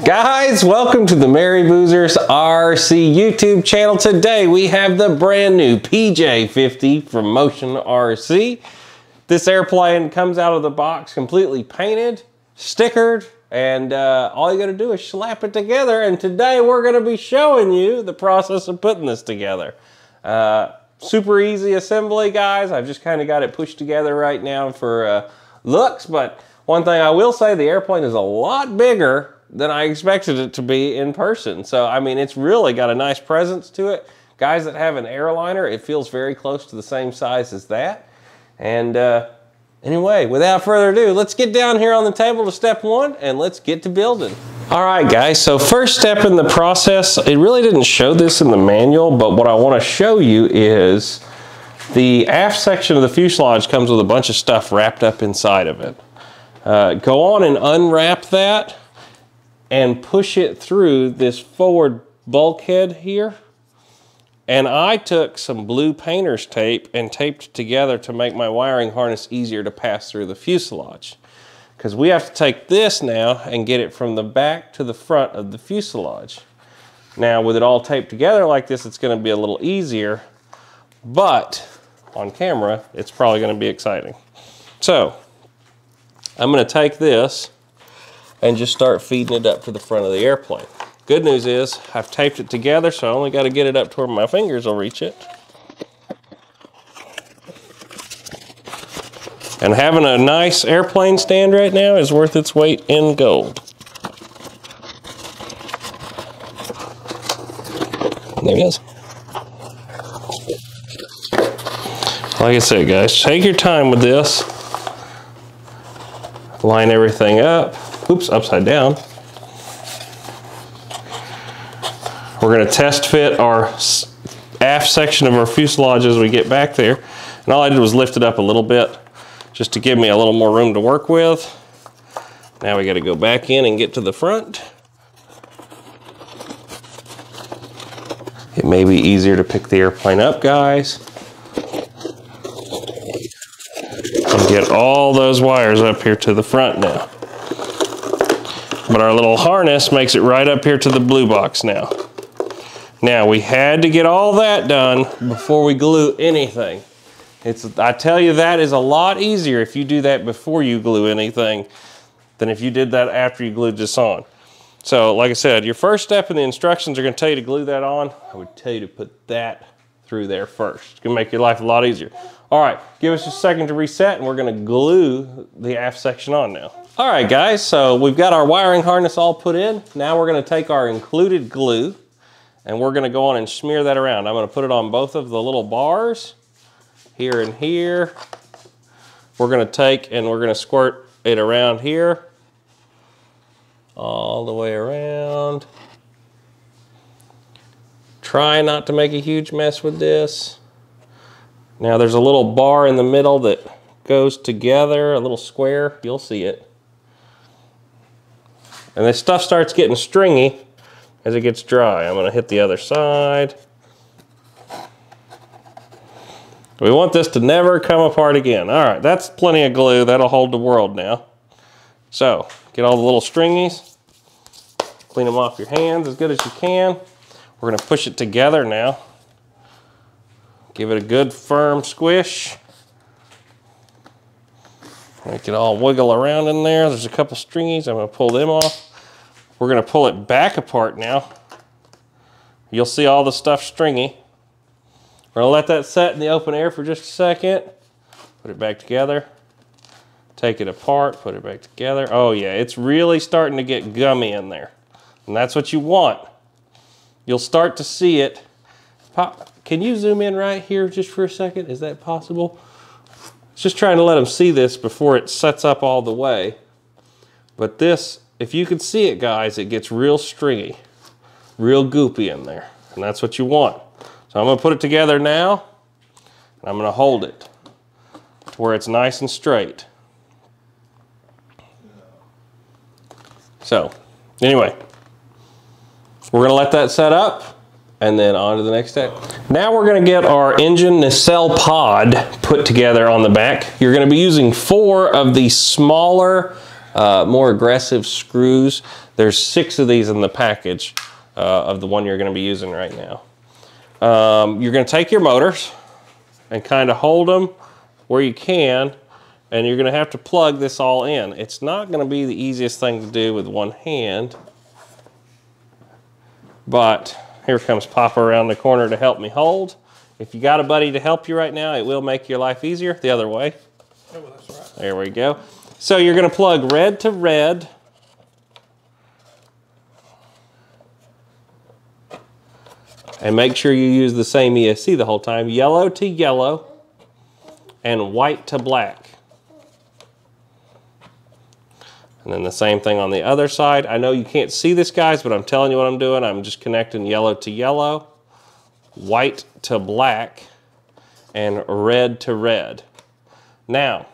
Guys, welcome to the Merry Boozers RC YouTube channel. Today we have the brand new PJ50 from Motion RC. This airplane comes out of the box completely painted, stickered, and all you gotta do is slap it together. And today we're gonna be showing you the process of putting this together. Super easy assembly, guys. I've just kind of got it pushed together right now for looks, but one thing I will say, the airplane is a lot bigger than I expected it to be in person. So, I mean, it's really got a nice presence to it. Guys that have an airliner, it feels very close to the same size as that. And anyway, without further ado, let's get down here on the table to step one and let's get to building. All right, guys, so first step in the process, it really didn't show this in the manual, but what I want to show you is the aft section of the fuselage comes with a bunch of stuff wrapped up inside of it. Go on and unwrap that and push it through this forward bulkhead here. And I took some blue painter's tape and taped it together to make my wiring harness easier to pass through the fuselage. Because we have to take this now and get it from the back to the front of the fuselage. Now with it all taped together like this, it's going to be a little easier, but on camera, it's probably going to be exciting. So I'm going to take this and just start feeding it up to the front of the airplane. Good news is I've taped it together, so I only got to get it up to where my fingers will reach it. And having a nice airplane stand right now is worth its weight in gold. There it is. Like I said, guys, take your time with this. Line everything up. Oops, upside down. We're going to test fit our aft section of our fuselage as we get back there. And all I did was lift it up a little bit just to give me a little more room to work with. Now we got to go back in and get to the front. It may be easier to pick the airplane up, guys. And get all those wires up here to the front now. But our little harness makes it right up here to the blue box now. Now we had to get all that done before we glue anything. I tell you, that is a lot easier if you do that before you glue anything than if you did that after you glued this on. So like I said, your first step in the instructions are going to tell you to glue that on. I would tell you to put that through there first. It's going to make your life a lot easier. All right, give us just a second to reset and we're going to glue the aft section on now. All right, guys, so we've got our wiring harness all put in. Now we're going to take our included glue and we're going to go on and smear that around. I'm going to put it on both of the little bars, here and here. We're going to take and we're going to squirt it around here, all the way around. Try not to make a huge mess with this. Now there's a little bar in the middle that goes together, a little square, you'll see it. And this stuff starts getting stringy as it gets dry. I'm going to hit the other side. We want this to never come apart again. All right, that's plenty of glue. That'll hold the world now. So, get all the little stringies. Clean them off your hands as good as you can. We're going to push it together now. Give it a good firm squish. Make it all wiggle around in there. There's a couple stringies. I'm going to pull them off. We're going to pull it back apart now. You'll see all the stuff stringy. We're going to let that set in the open air for just a second. Put it back together. Take it apart. Put it back together. Oh yeah, it's really starting to get gummy in there. And that's what you want. You'll start to see it pop. Can you zoom in right here just for a second? Is that possible? Just trying to let them see this before it sets up all the way. But this, if you can see it, guys, it gets real stringy, real goopy in there. And that's what you want. So I'm going to put it together now, and I'm going to hold it to where it's nice and straight. So anyway, we're going to let that set up. And then on to the next step. Now we're going to get our engine nacelle pod put together on the back. You're going to be using 4 of the smaller more aggressive screws. There's 6 of these in the package of the one you're going to be using right now. You're going to take your motors and kind of hold them where you can, and you're going to have to plug this all in. It's not going to be the easiest thing to do with one hand, but here comes Papa around the corner to help me hold. If you got a buddy to help you right now, it will make your life easier. The other way. Oh, well, that's right. There we go. So you're going to plug red to red. And make sure you use the same ESC the whole time. Yellow to yellow and white to black. And then the same thing on the other side. I know you can't see this, guys, but I'm telling you what I'm doing. I'm just connecting yellow to yellow, white to black, and red to red. Now,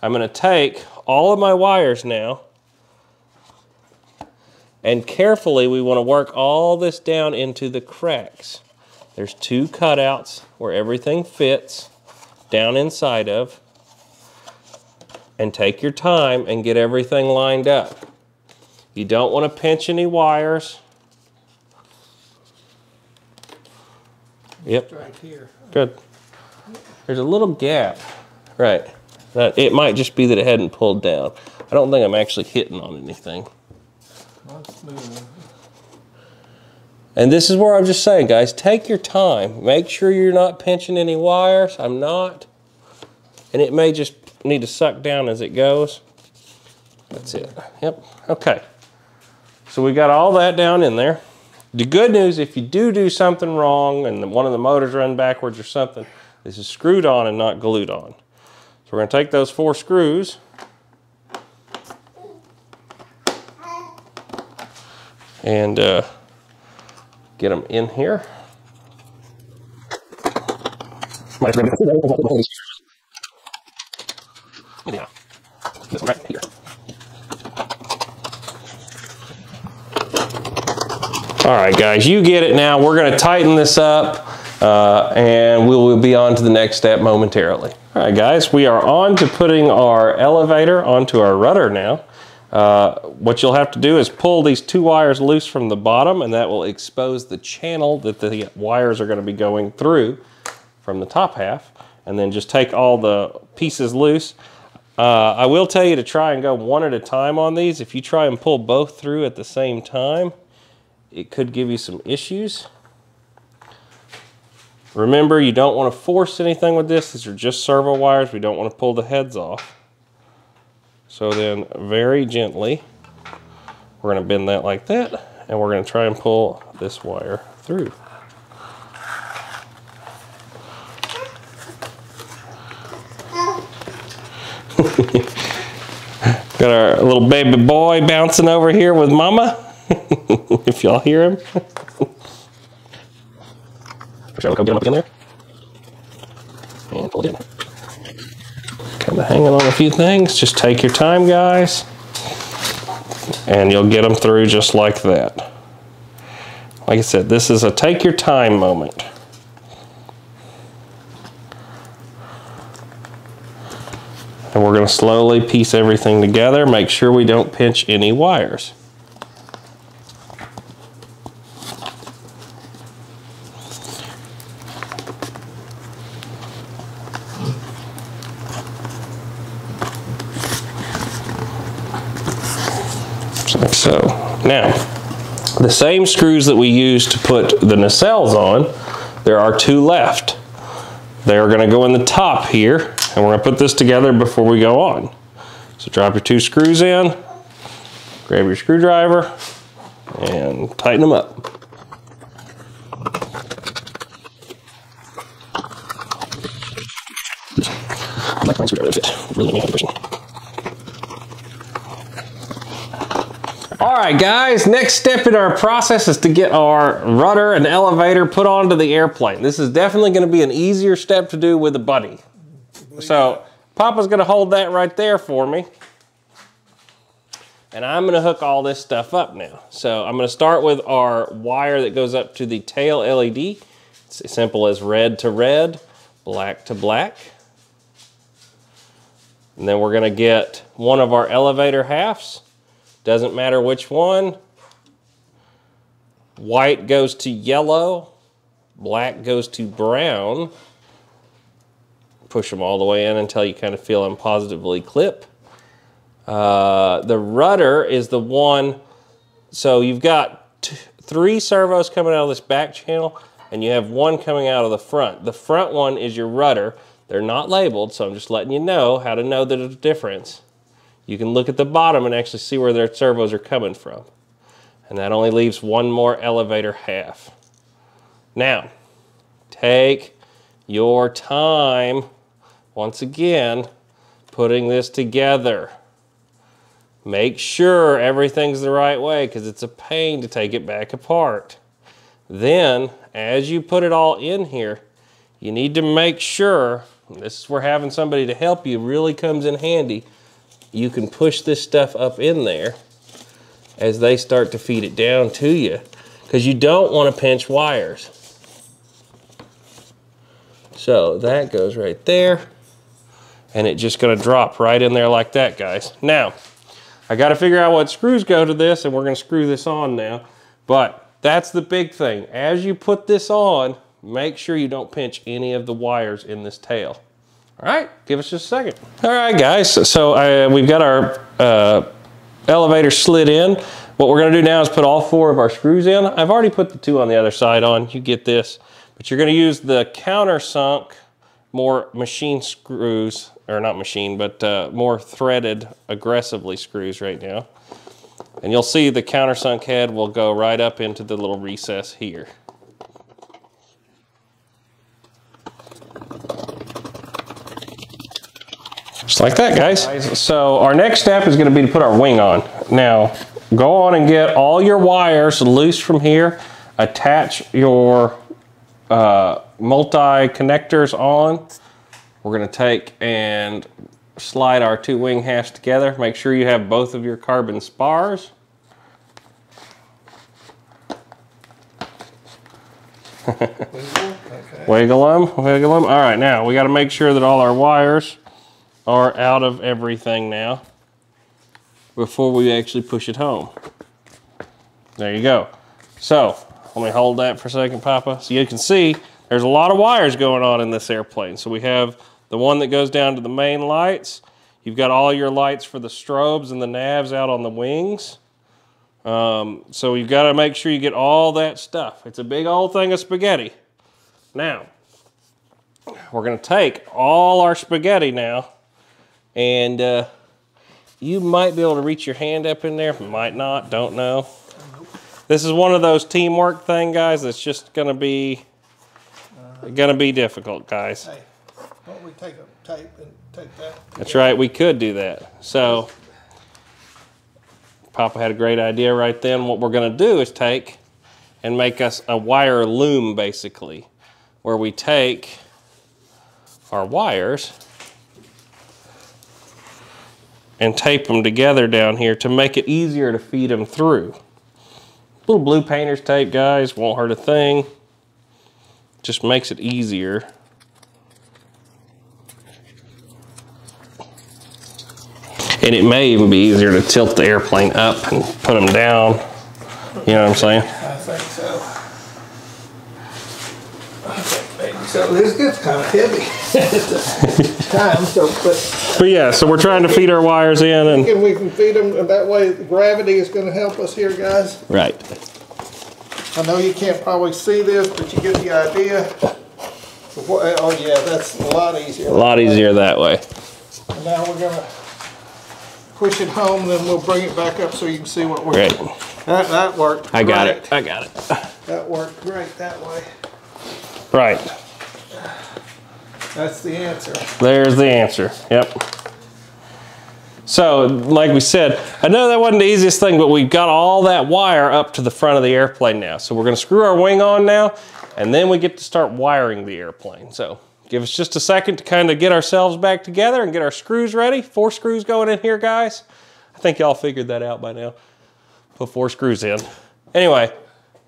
I'm going to take all of my wires now, and carefully we want to work all this down into the cracks. There's 2 cutouts where everything fits down inside of. And take your time and get everything lined up. You don't want to pinch any wires. Yep. Right here. Good. There's a little gap. Right. It might just be that it hadn't pulled down. I don't think I'm actually hitting on anything. And this is where I'm just saying, guys, take your time. Make sure you're not pinching any wires. I'm not. And it may just need to suck down as it goes. That's it. Yep. Okay. So we got all that down in there. The good news, if you do something wrong and one of the motors run backwards or something, this is screwed on and not glued on. So we're going to take those 4 screws and get them in here. Yeah, this one right here. All right, guys, you get it now. We're going to tighten this up, and we will be on to the next step momentarily. All right, guys, we are on to putting our elevator onto our rudder now. What you'll have to do is pull these 2 wires loose from the bottom, and that will expose the channel that the wires are going to be going through from the top half, and then just take all the pieces loose. I will tell you to try and go one at a time on these. If you try and pull both through at the same time, it could give you some issues. Remember, you don't want to force anything with this. These are just servo wires. We don't want to pull the heads off. So then very gently, we're going to bend that like that, and we're going to try and pull this wire through. Got our little baby boy bouncing over here with Mama. If y'all hear him. Shall we go get him up in there? And pull it in. Kind of hanging on a few things. Just take your time, guys. And you'll get them through just like that. Like I said, this is a take your time moment. And we're going to slowly piece everything together. Make sure we don't pinch any wires. Like so. Now, the same screws that we used to put the nacelles on, there are 2 left. They are going to go in the top here. And we're going to put this together before we go on. So drop your 2 screws in, grab your screwdriver, and tighten them up. I like my screwdriver to fit. Really make a All right, guys, next step in our process is to get our rudder and elevator put onto the airplane. This is definitely going to be an easier step to do with a buddy. So Papa's going to hold that right there for me. And I'm going to hook all this stuff up now. So I'm going to start with our wire that goes up to the tail LED. It's as simple as red to red, black to black. And then we're gonna get one of our elevator halves. Doesn't matter which one. White goes to yellow, black goes to brown. Push them all the way in until you kind of feel them positively clip. The rudder is the one, so you've got 3 servos coming out of this back channel, and you have 1 coming out of the front. The front one is your rudder. They're not labeled, so I'm just letting you know how to know the difference. You can look at the bottom and actually see where their servos are coming from. And that only leaves 1 more elevator half. Now, take your time, once again, putting this together. Make sure everything's the right way, because it's a pain to take it back apart. Then, as you put it all in here, you need to make sure, this is where having somebody to help you really comes in handy, you can push this stuff up in there as they start to feed it down to you, because you don't want to pinch wires. So that goes right there, and it's just going to drop right in there like that, guys. Now, I got to figure out what screws go to this, and we're going to screw this on now. But that's the big thing. As you put this on, make sure you don't pinch any of the wires in this tail. All right, give us just a second. All right, guys, so we've got our elevator slid in. What we're going to do now is put all 4 of our screws in. I've already put the 2 on the other side on. You get this. But you're going to use the countersunk, more machine screws, or not machine, but more threaded aggressively screws right now. And you'll see the countersunk head will go right up into the little recess here. Just like that, guys. So our next step is going to be to put our wing on. Now, go on and get all your wires loose from here. Attach your multi-connectors on. We're going to take and slide our 2 wing halves together. Make sure you have both of your carbon spars. Wiggle them, wiggle them. All right, now we got to make sure that all our wires are out of everything now before we actually push it home. There you go. So let me hold that for a second, Papa. So you can see there's a lot of wires going on in this airplane. So we have the one that goes down to the main lights. You've got all your lights for the strobes and the navs out on the wings. So you've got to make sure you get all that stuff. It's a big old thing of spaghetti. Now, we're going to take all our spaghetti now, and you might be able to reach your hand up in there, might not, don't know. This is one of those teamwork thing, guys, that's just going to be difficult, guys. Hey, why don't we take a tape and take that? That's right, we could do that. So, Papa had a great idea right then. What we're going to do is take and make us a wire loom, basically, where we take our wires and tape them together down here to make it easier to feed them through. Little blue painter's tape, guys, won't hurt a thing. Just makes it easier. And it may even be easier to tilt the airplane up and put them down. You know what I'm saying? I think so. I think maybe so. This gets kind of heavy at the time. So, but yeah, so we're trying to feed our wires in, and we can feed them, and that way the gravity is going to help us here, guys. Right. I know you can't probably see this, but you get the idea. Oh yeah, that's a lot easier. A lot easier that way. And now we're going to push it home, then we'll bring it back up so you can see what we're doing. That worked. I got it. I got it. That worked great that way. Right. That's the answer. There's the answer. Yep. So, like we said, I know that wasn't the easiest thing, but we've got all that wire up to the front of the airplane now. So we're going to screw our wing on now, and then we get to start wiring the airplane. So give us just a second to kind of get ourselves back together and get our screws ready. 4 screws going in here, guys. I think y'all figured that out by now. Put 4 screws in. Anyway,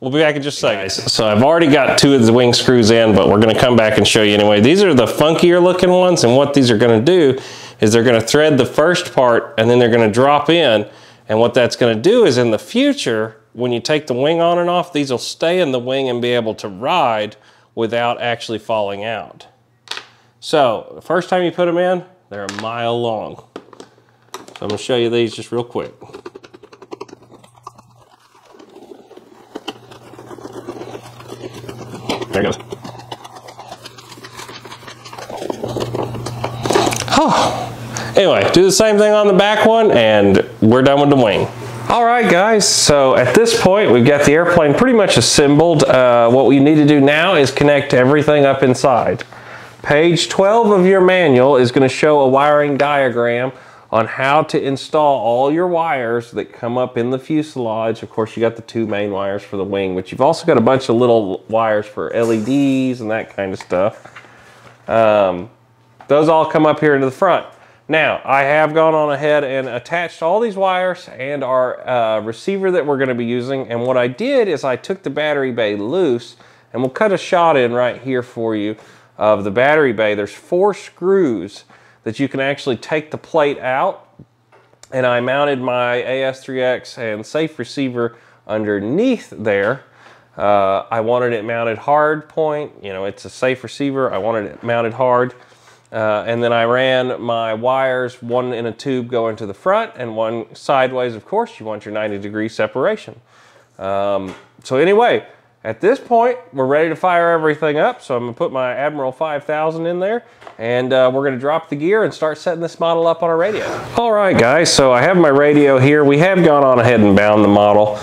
We'll be back in just a second. So I've already got 2 of the wing screws in, but we're gonna come back and show you anyway. These are the funkier looking ones, and what these are gonna do is they're gonna thread the first part and then they're gonna drop in. And what that's gonna do is in the future, when you take the wing on and off, these will stay in the wing and be able to ride without actually falling out. So the first time you put them in, they're a mile long. So I'm gonna show you these just real quick. There it goes. Oh. Anyway, do the same thing on the back one and we're done with the wing. All right, guys, so at this point, we've got the airplane pretty much assembled. What we need to do now is connect everything up inside. Page 12 of your manual is going to show a wiring diagram on how to install all your wires that come up in the fuselage. Of course, you got the 2 main wires for the wing, but you've also got a bunch of little wires for LEDs and that kind of stuff. Those all come up here into the front. Now, I have gone on ahead and attached all these wires and our receiver that we're going to be using. And what I did is I took the battery bay loose, and we'll cut a shot in right here for you of the battery bay. There's 4 screws that you can actually take the plate out. And I mounted my AS3X and safe receiver underneath there. I wanted it mounted hard point. You know, it's a safe receiver. I wanted it mounted hard. And then I ran my wires, one in a tube going to the front and one sideways. Of course, you want your 90-degree separation. So anyway, at this point, we're ready to fire everything up. So I'm gonna put my Admiral 5000 in there, and we're gonna drop the gear and start setting this model up on our radio. All right, guys, so I have my radio here. We have gone on ahead and bound the model.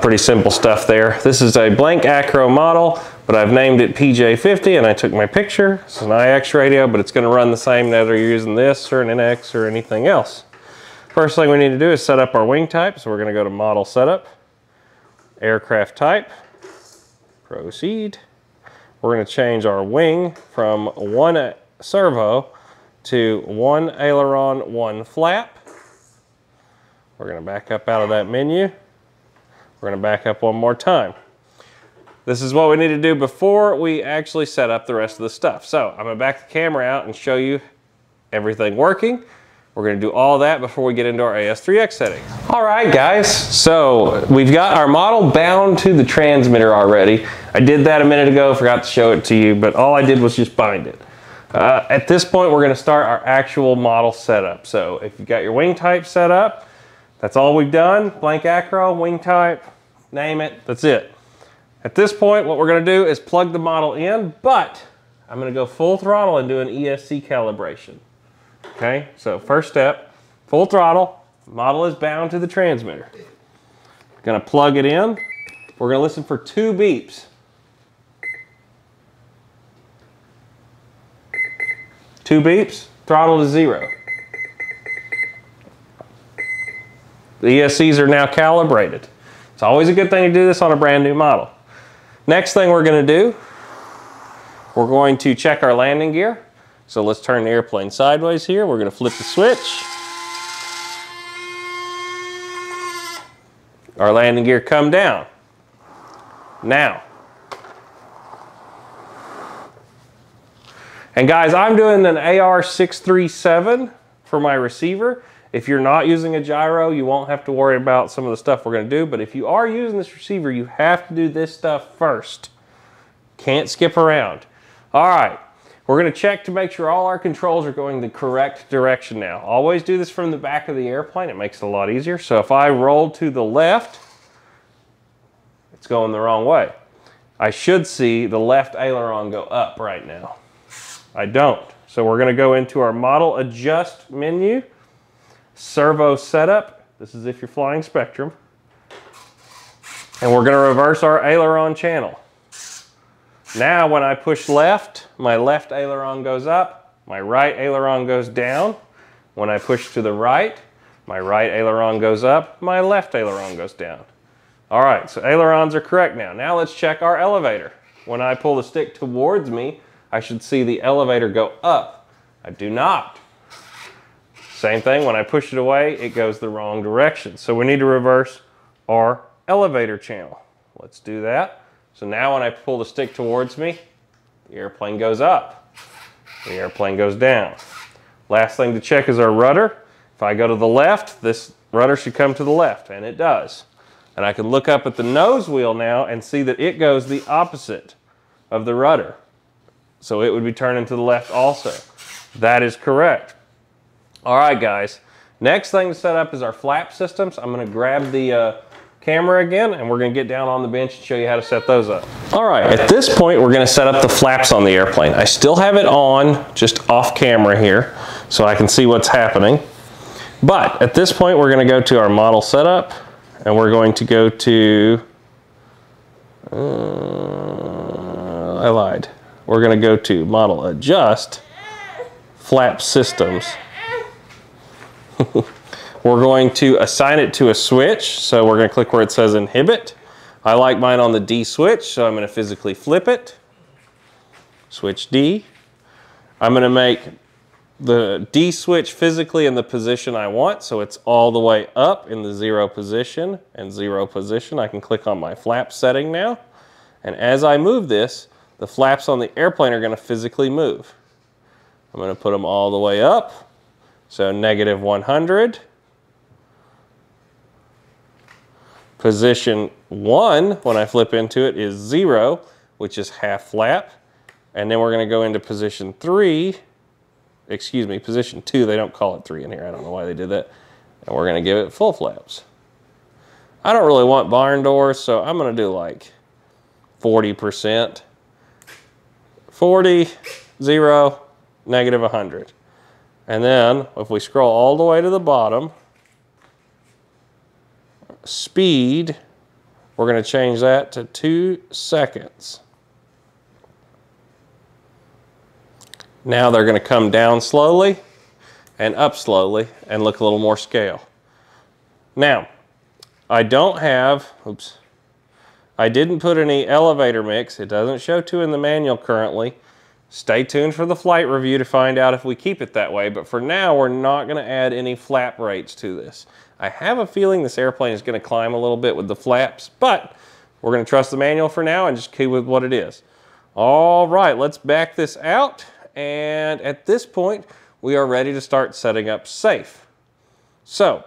Pretty simple stuff there. This is a blank acro model, but I've named it PJ50 and I took my picture. It's an IX radio, but it's gonna run the same whether you're using this or an NX or anything else. First thing we need to do is set up our wing type. So we're gonna go to Model Setup, Aircraft Type, Proceed. We're gonna change our wing from 1 servo to 1 aileron, 1 flap. We're gonna back up out of that menu. We're gonna back up one more time. This is what we need to do before we actually set up the rest of the stuff. So I'm gonna back the camera out and show you everything working. We're gonna do all that before we get into our AS3X settings. All right, guys, so we've got our model bound to the transmitter already. I did that a minute ago, forgot to show it to you, but all I did was just bind it. At this point, we're gonna start our actual model setup. So if you've got your wing type set up, that's all we've done. Blank acro, wing type, name it, that's it. At this point, what we're gonna do is plug the model in, but I'm gonna go full throttle and do an Esc calibration. Okay, so first step, full throttle, model is bound to the transmitter. Gonna plug it in. We're gonna listen for 2 beeps. 2 beeps, throttle to 0. The ESCs are now calibrated. It's always a good thing to do this on a brand new model. Next thing we're going to do, we're going to check our landing gear. So let's turn the airplane sideways here. We're going to flip the switch. Our landing gear come down. Now. And guys, I'm doing an AR637 for my receiver. If you're not using a gyro, you won't have to worry about some of the stuff we're going to do. But if you are using this receiver, you have to do this stuff first. Can't skip around. All right, we're going to check to make sure all our controls are going the correct direction now. Always do this from the back of the airplane. It makes it a lot easier. So if I roll to the left, it's going the wrong way. I should see the left aileron go up right now. I don't. So we're going to go into our Model Adjust menu. Servo setup. This is if you're flying Spectrum. And we're going to reverse our aileron channel. Now when I push left, my left aileron goes up, my right aileron goes down. When I push to the right, my right aileron goes up, my left aileron goes down. All right, so ailerons are correct now. Now let's check our elevator. When I pull the stick towards me, I should see the elevator go up. I do not. Same thing, when I push it away, it goes the wrong direction. So we need to reverse our elevator channel. Let's do that. So now when I pull the stick towards me, the airplane goes up. The airplane goes down. Last thing to check is our rudder. If I go to the left, this rudder should come to the left, and it does. And I can look up at the nose wheel now and see that it goes the opposite of the rudder. So it would be turning to the left also. That is correct. All right, guys. Next thing to set up is our flap systems. I'm going to grab the camera again, and we're going to get down on the bench and show you how to set those up. All right, at this point, we're going to set up the flaps on the airplane. I still have it on, just off camera here, so I can see what's happening. But at this point, we're going to go to our model setup, and we're going to go to, I lied. We're going to go to model adjust, flap systems. We're going to assign it to a switch, so we're going to click where it says inhibit. I like mine on the D switch, so I'm going to physically flip it. Switch D. I'm going to make the D switch physically in the position I want, so it's all the way up in the 0 position and 0 position. I can click on my flap setting now, and as I move this, the flaps on the airplane are going to physically move. I'm going to put them all the way up, so -100. Position 1, when I flip into it, is 0, which is half flap. And then we're going to go into position 3, excuse me, position 2. They don't call it 3 in here. I don't know why they did that. And we're going to give it full flaps. I don't really want barn doors, so I'm going to do like 40%. 40, 0, -100. And then if we scroll all the way to the bottom, speed, we're going to change that to 2 seconds. Now they're going to come down slowly and up slowly and look a little more scale. Now, I don't have, oops, I didn't put any elevator mix. It doesn't show to in the manual currently. Stay tuned for the flight review to find out if we keep it that way, but for now we're not going to add any flap rates to this. I have a feeling this airplane is going to climb a little bit with the flaps, but we're going to trust the manual for now and just keep with what it is. All right, let's back this out, and at this point we are ready to start setting up safe. So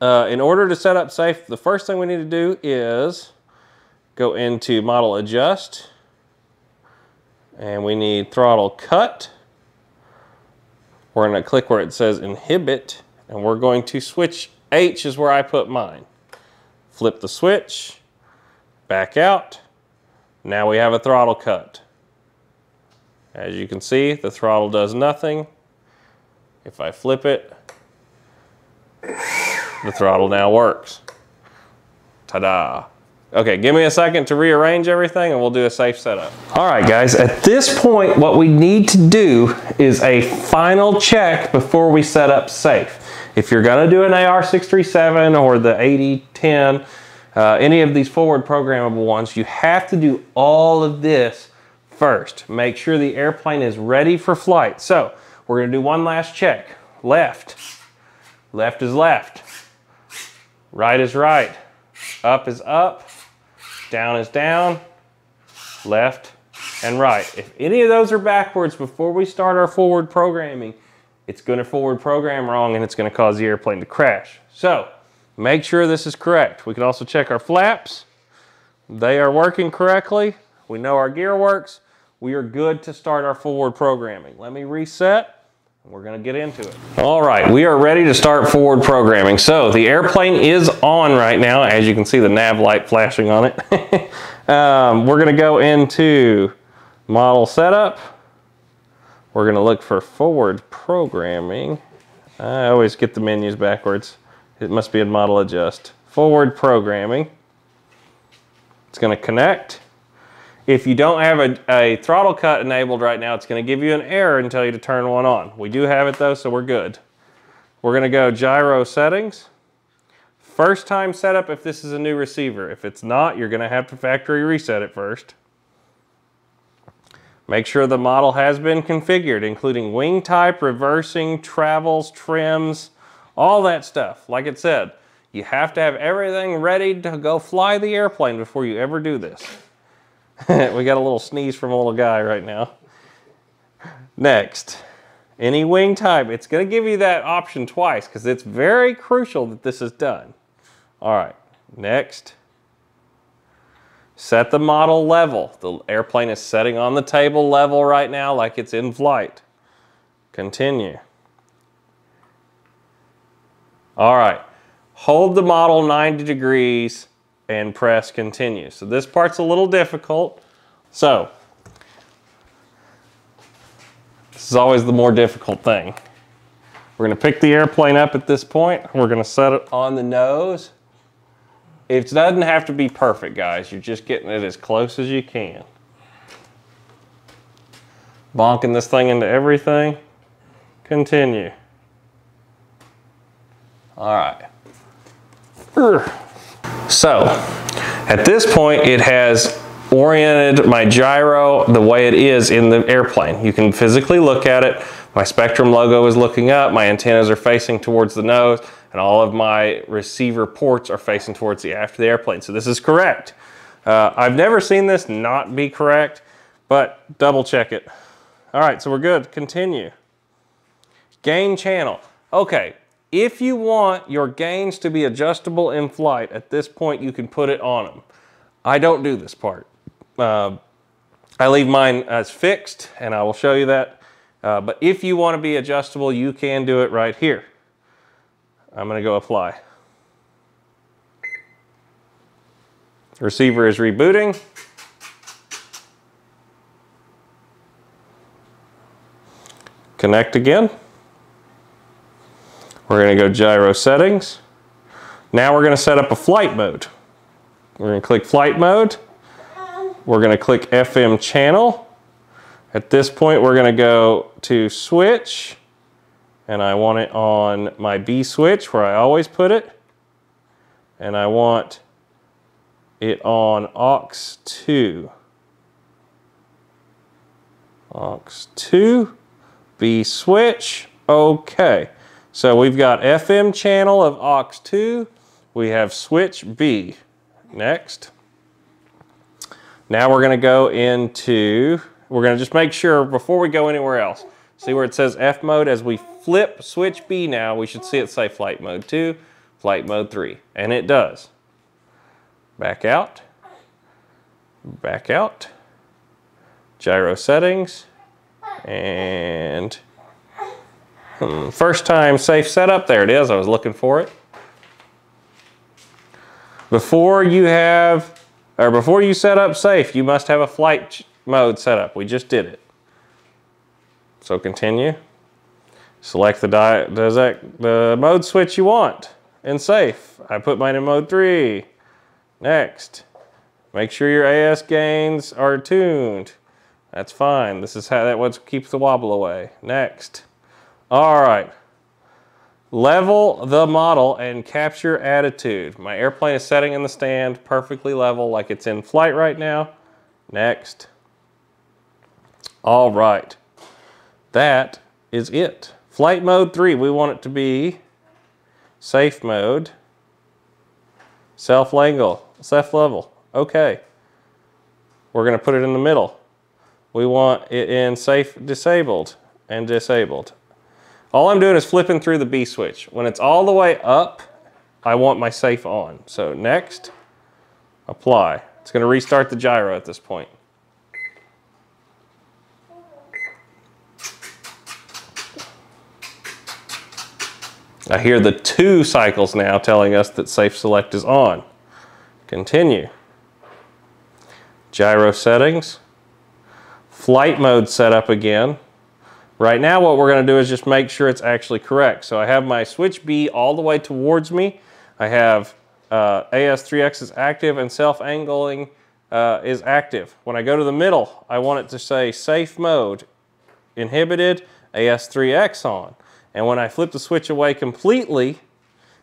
in order to set up safe, the first thing we need to do is go into model adjust, and we need throttle cut. We're going to click where it says inhibit, and we're going to switch H is where I put mine. Flip the switch, back out. Now we have a throttle cut. As you can see, the throttle does nothing. If I flip it, the throttle now works. Ta-da. Okay, give me a second to rearrange everything and we'll do a safe setup. All right, guys, at this point, what we need to do is a final check before we set up safe. If you're gonna do an AR637 or the 8010, any of these forward programmable ones, you have to do all of this first. Make sure the airplane is ready for flight. So we're gonna do one last check. Left. Left is left. Right is right. Up is up. Down is down. Left and right. If any of those are backwards before we start our forward programming, it's going to forward program wrong and it's going to cause the airplane to crash. So make sure this is correct. We can also check our flaps. They are working correctly. We know our gear works. We are good to start our forward programming. Let me reset. We're going to get into it. All right, we are ready to start forward programming. So the airplane is on right now. As you can see, the nav light flashing on it. We're going to go into model setup. We're going to look for forward programming. I always get the menus backwards. It must be in model adjust. Forward programming. It's going to connect. If you don't have a throttle cut enabled right now, it's going to give you an error and tell you to turn one on. We do have it though, so we're good. We're going to go gyro settings. First time setup if this is a new receiver. If it's not, you're going to have to factory reset it first. Make sure the model has been configured, including wing type, reversing, travels, trims, all that stuff. Like it said, You have to have everything ready to go fly the airplane before you ever do this. We got a little sneeze from a little guy right now. Next, any wing type. It's going to give you that option twice because it's very crucial that this is done. All right, next. Set the model level. The airplane is setting on the table level right now like it's in flight. Continue. All right, hold the model 90 degrees and press continue. So this part's a little difficult. So, this is always the more difficult thing. We're gonna pick the airplane up at this point. We're gonna set it on the nose. It doesn't have to be perfect, guys. You're just getting it as close as you can. Bonking this thing into everything. Continue. All right. So, at this point, it has oriented my gyro the way it is in the airplane. You can physically look at it. My Spectrum logo is looking up, my antennas are facing towards the nose, and all of my receiver ports are facing towards the aft of the airplane. So this is correct. I've never seen this not be correct, but double check it. All right, so we're good. Continue. Gain channel. Okay, if you want your gains to be adjustable in flight, at this point you can put it on them. I don't do this part. I leave mine as fixed, and I will show you that. But if you want to be adjustable, you can do it right here. I'm going to go apply. Receiver is rebooting. Connect again. We're going to go gyro settings. Now we're going to set up a flight mode. We're going to click flight mode. We're going to click FM channel. At this point, we're going to go to switch, and I want it on my B switch where I always put it, and I want it on aux 2. Aux 2, B switch, okay. So we've got FM channel of aux 2, we have switch B. Next. Now we're going to go into, we're going to just make sure before we go anywhere else. See where it says F mode? As we flip switch B now, we should see it say flight mode 2, flight mode 3. And it does. Back out. Back out. Gyro settings. And first time safe setup. There it is. I was looking for it. Before you set up safe, you must have a flight mode set up. We just did it. So continue. Select the mode switch you want in safe. I put mine in mode 3. Next. Make sure your AS gains are tuned. That's fine. This is how that keeps the wobble away. Next. All right. Level the model and capture attitude. My airplane is setting in the stand perfectly level like it's in flight right now. Next. All right. That is it. Flight mode 3, we want it to be safe mode, self level. Okay. We're going to put it in the middle. We want it in safe disabled and disabled. All I'm doing is flipping through the B switch. When it's all the way up, I want my safe on. So next, apply. It's going to restart the gyro at this point. I hear the 2 cycles now telling us that safe select is on. Continue. Gyro settings. Flight mode set up again. Right now what we're going to do is just make sure it's actually correct. So I have my switch B all the way towards me. I have AS3X is active and self-angling is active. When I go to the middle, I want it to say safe mode, inhibited, AS3X on. And when I flip the switch away completely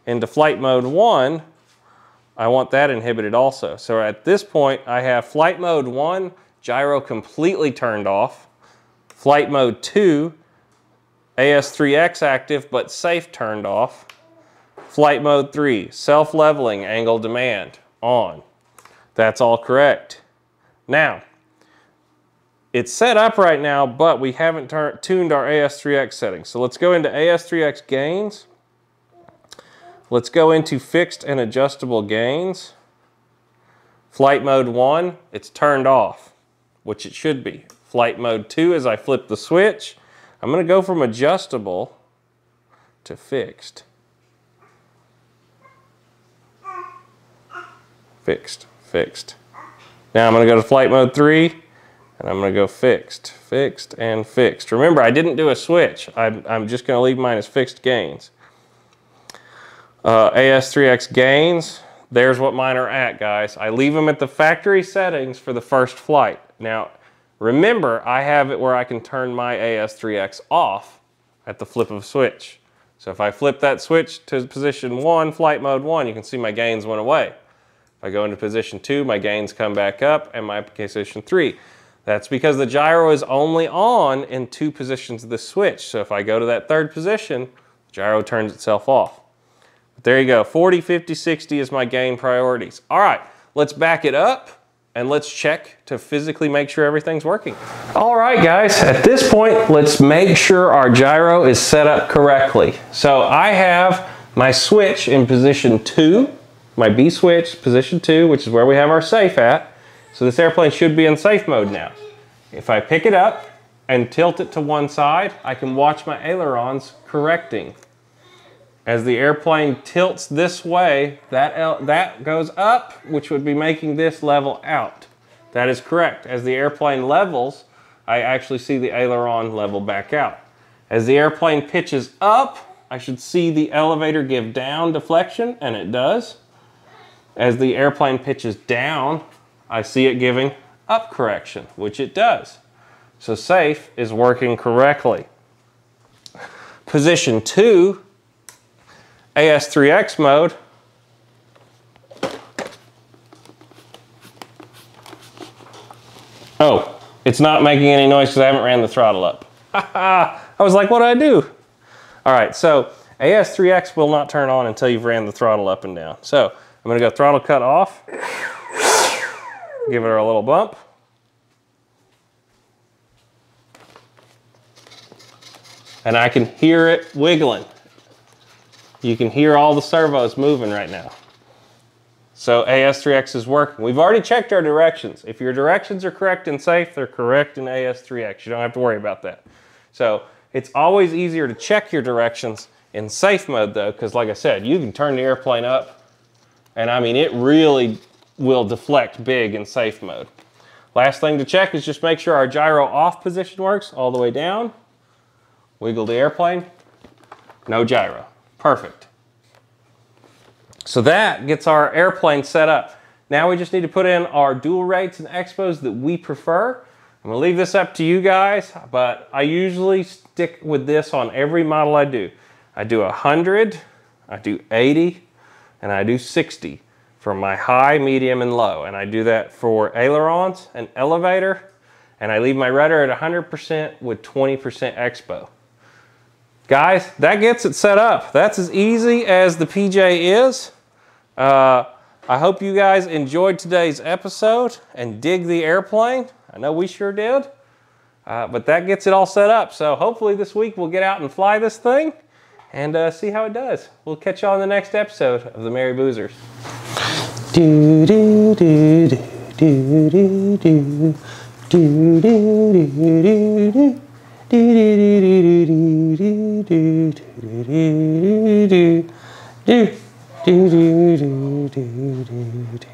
into flight mode 1, I want that inhibited also. So at this point, I have flight mode 1, gyro completely turned off. Flight mode 2, AS3X active but safe turned off. Flight mode 3, self-leveling, angle demand, on. That's all correct. Now, it's set up right now, but we haven't tuned our AS3X settings. So let's go into AS3X gains. Let's go into fixed and adjustable gains. Flight mode 1, it's turned off, which it should be. Flight mode 2, as I flip the switch, I'm going to go from adjustable to fixed. Fixed, fixed. Now I'm going to go to flight mode 3, and I'm going to go fixed, fixed, and fixed. Remember, I didn't do a switch. I'm just going to leave mine as fixed gains. AS3X gains, there's what mine are at, guys. I leave them at the factory settings for the first flight. Now, remember, I have it where I can turn my AS3X off at the flip of a switch. So if I flip that switch to position 1, flight mode 1, you can see my gains went away. If I go into position 2, my gains come back up, and my position 3. That's because the gyro is only on in 2 positions of the switch. So if I go to that 3rd position, the gyro turns itself off. But there you go, 40, 50, 60 is my gain priorities. All right, let's back it up and let's check to physically make sure everything's working. All right, guys, at this point, let's make sure our gyro is set up correctly. So I have my switch in position 2, my B switch, position 2, which is where we have our safe at. So this airplane should be in safe mode now. If I pick it up and tilt it to one side, I can watch my ailerons correcting. As the airplane tilts this way, that goes up, which would be making this level out. That is correct. As the airplane levels, I actually see the aileron level back out. As the airplane pitches up, I should see the elevator give down deflection, and it does. As the airplane pitches down, I see it giving up correction, which it does. So safe is working correctly. Position 2, AS3X mode. Oh, it's not making any noise because I haven't ran the throttle up. I was like, what do I do? All right, so AS3X will not turn on until you've ran the throttle up and down. So I'm gonna go throttle cut off, give it a little bump. And I can hear it wiggling. You can hear all the servos moving right now. So AS3X is working. We've already checked our directions. If your directions are correct and safe, they're correct in AS3X. You don't have to worry about that. So it's always easier to check your directions in safe mode though, because like I said, you can turn the airplane up, and I mean, it really will deflect big in safe mode. Last thing to check is just make sure our gyro off position works all the way down. Wiggle the airplane, no gyro. Perfect. So that gets our airplane set up. Now we just need to put in our dual rates and expos that we prefer. I'm gonna leave this up to you guys, but I usually stick with this on every model I do. I do 100, I do 80, and I do 60 for my high, medium, and low. And I do that for ailerons and elevator, and I leave my rudder at 100% with 20% expo. Guys, that gets it set up. That's as easy as the PJ is. I hope you guys enjoyed today's episode and dig the airplane. I know we sure did. But that gets it all set up. So hopefully this week we'll get out and fly this thing and see how it does. We'll catch you on the next episode of the Merry Boozers. Do do do do do do do do do do. Do do do do do do do do do do do do do do do do.